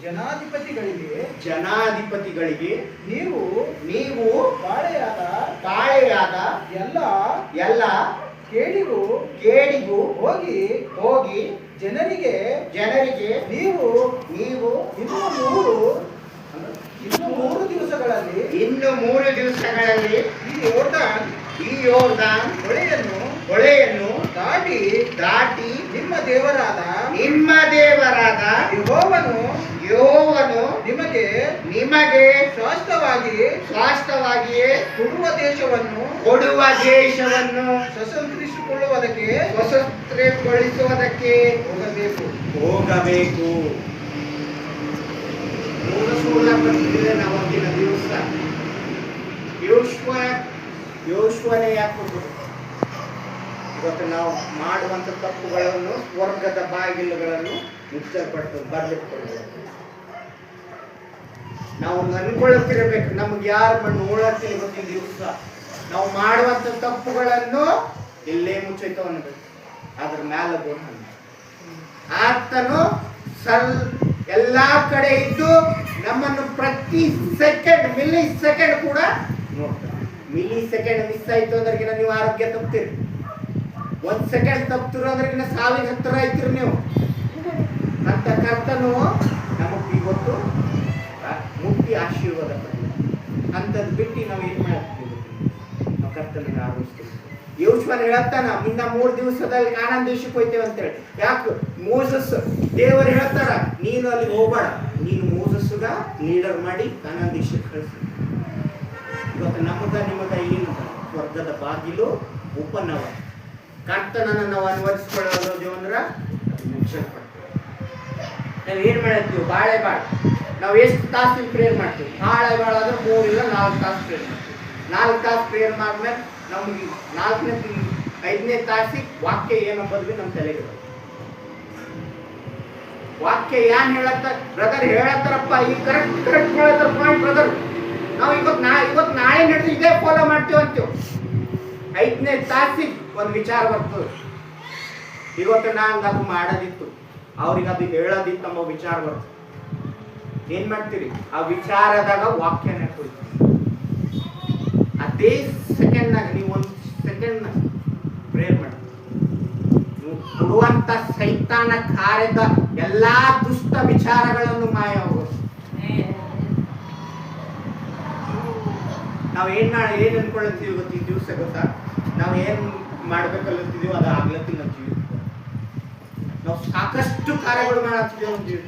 ಜನಾಧಿಪತಿಗಳಿಗೆ ಜನಾಧಿಪತಿಗಳಿಗೆ ನೀವು ನೀವು ಬಾಳೆಯಾದ ತಾಳೆಯಾದ ಎಲ್ಲ ಎಲ್ಲ ಕೇಡಿಗೂ ಕೇಡಿಗೂ ಹೋಗಿ ಹೋಗಿ ಜನರಿಗೆ ನೀವು ನೀವು ಇನ್ನು ಮೂರು ದಿವಸಗಳಲ್ಲಿ ಇನ್ನು 3 ದಿವಸಗಳಲ್ಲಿ ಈ ಯೋರ್ದಾನ್ ಹೊಳೆಯನ್ನು ದಾಟಿ ನಿಮ್ಮ ದೇವರಾದ ಯೆಹೋವನು ನಿಮಗೆ ಶಾಶ್ವತವಾಗಿಯೇ ಕೊಡುವ ದೇಶವನ್ನು ಸ್ವತಂತ್ರಗೊಳಿಸುವುದಕ್ಕೆ ಹೋಗಬೇಕು. ಮೂಲ ಪತ್ರಿಕೆ ಅವತ್ತಿನ ದಿವಸ ಯೋಶ್ವನೇ ಯಾಕೆ ಇವತ್ತು ನಾವು ಮಾಡುವಂತ ತಪ್ಪುಗಳನ್ನು ಸ್ವರ್ಗದ ಬಾಗಿಲುಗಳನ್ನು ಮುಚ್ಚಲ್ಪಟ್ಟು ಬರಲಿಟ್ಕೊಳ್ಳಬೇಕು. ನಾವು ಅನ್ಕೊಳ್ಳುತ್ತಿರಬೇಕು ನಮ್ಗೆ ಯಾರು ಮಣ್ಣು ಉಳತ್ತಿಲ್ಲ ಇವತ್ತಿನ ದಿವಸ ನಾವು ಮಾಡುವಂತ ತಪ್ಪುಗಳನ್ನು ಇಲ್ಲೇ ಮುಚ್ಚೈತವ ಅನ್ಬೇಕು. ಅದ್ರ ಮ್ಯಾಲ ಆತನು ಎಲ್ಲಾ ಕಡೆ ಇದ್ದು ನಮ್ಮನ್ನು ಪ್ರತಿ ಸೆಕೆಂಡ್ ಮಿಲಿ ಸೆಕೆಂಡ್ ಕೂಡ ನೋಡ್ತಾರೆ. ಮಿಲಿ ಸೆಕೆಂಡ್ ಮಿಸ್ ಆಯ್ತು ಅಂದ್ರೆ ನೀವು ಆರೋಗ್ಯ ತಪ್ತೀರಿ. 1 ಸೆಕೆಂಡ್ ತಪ್ತಿರೋ ಅಂದ್ರೆ ಸಾವಿನ ಹತ್ತಿರ ಆಯ್ತಿರಿ ನೀವು. ಅಂತ ಕರ್ತನು ನಮಗೆ ಇವತ್ತು ಮುಕ್ತಿ ಆಶೀರ್ವಾದ ಅಂತದ್ ಬಿಟ್ಟು ನಾವು ಏನ್ ಮಾಡ್ತೀವಿ? ನಾವು ಕರ್ತನಿಗೆ ಆರೋಗ್ಯ ಯೋಶ್ವನ ಹೇಳ್ತಾನ ಇನ್ನ 3 ದಿವಸದಲ್ಲಿ ಕಾನಾನ್ ದೇಶಕ್ಕೆ ಹೋಯ್ತೇವೆ ಅಂತ ಹೇಳಿ. ಯಾಕೆ ಮೋಸಸ್ ದೇವರು ಹೇಳ್ತಾರ ನೀನು ಅಲ್ಲಿ ಹೋಗ್ಬೇಡ, ನೀನು ಮೋಸಸ್ಗ ಲೀಡರ್ ಮಾಡಿ ಕಾನಾನ್ ದೇಶಕ್ಕೆ ಕಳಿಸಿ. ಇವತ್ತು ನಿಮ್ಮದ ಏನು ಸ್ವರ್ಗದ ಬಾಗಿಲು ಓಪನ್ ಅವ. ಕರ್ತನನ್ನು ನಾವು ಅನ್ವರಿಸಿಕೊಳ್ಳೋದು ಅಂದ್ರ ನಾವು ಏನ್ ಮಾಡತ್ತೀವಿ? ಬಾಳೆ ನಾವು ಎಷ್ಟು ತಾಸು ಪ್ರೇಯರ್ ಮಾಡ್ತೀವಿ? ಬಾಳೆ ಆದ್ರೆ 3 ಇಲ್ಲ 4 ತಾಸು ಪ್ರೇಯರ್ ಮಾಡ್ತೀವಿ. 4 ತಾಸು ಪ್ರೇಯರ್ ಮಾಡಿದ್ಮೇಲೆ ನಮ್ಗೆ 4ನೇ 5ನೇ ತಾಸಿಗೆ ವಾಕ್ಯ ಏನಂಬದ್ವಿ ನಮ್ಮ ತಲೆಗೆ ಬರುತ್ತೆ. ವಾಕ್ಯ ಏನ್ ಹೇಳತ್ತ ಬ್ರದರ್ ಹೇಳತ್ತಾರಪ್ಪ ಈ ಕರೆಕ್ಟ್ ಹೇಳತ್ತಾರ ಪಾಯಿಂಟ್ ಬ್ರದರ್. ನಾವು ಇವತ್ತು ನಾಳೆ ನಡೆದು ಇದೇ ಫಾಲೋ ಮಾಡ್ತೀವಿ ಅಂತೀವಿ. 5ನೇ ತಾಸಿಗೆ ಒಂದು ವಿಚಾರ ಬರ್ತದೆ. ಇವತ್ತು ನಂಗೆ ಅದು ಮಾಡೋದಿತ್ತು, ಅವ್ರಿಗೆ ಅದು ಹೇಳೋದಿತ್ತು ನಮ್ಮ ವಿಚಾರ ಬರ್ತದೆ. ಏನ್ ಮಾಡ್ತೀರಿ? ಆ ವಿಚಾರದಾಗ ವಾಕ್ಯ ನೆಟ್ಕೊಳ್ತೀವಿ. ಅದೇ ಸೆಕೆಂಡ್ನಾಗ ನೀವು 1 ಸೆಕೆಂಡ್ನಾಗ ಪ್ರೇಯರ್ ಮಾಡಿ ನೀವು ಕೊಡುವಂತ ಸೈತಾನ ಕಾರ್ಯದ ಎಲ್ಲಾ ದುಷ್ಟ ವಿಚಾರಗಳನ್ನು ಮಾಯ ಹೋಗೋದು. ನಾವು ಏನ್ ಅನ್ಕೊಳ್ತೀವಿ ಇವತ್ತಿನ ದಿವಸ ಗೊತ್ತಾ? ನಾವು ಏನ್ ಮಾಡ್ಬೇಕಲ್ಲತ್ತೀವೋ ಅದು ಆಗ್ಲತ್ತಿಲ್ಲ ನಮ್ಮ ಜೀವಿತ. ನಾವು ಸಾಕಷ್ಟು ಕಾರ್ಯಗಳು ಮಾಡತ್ತಿದ್ದೇವೆ ನಮ್ಮ ಜೀವಿತ.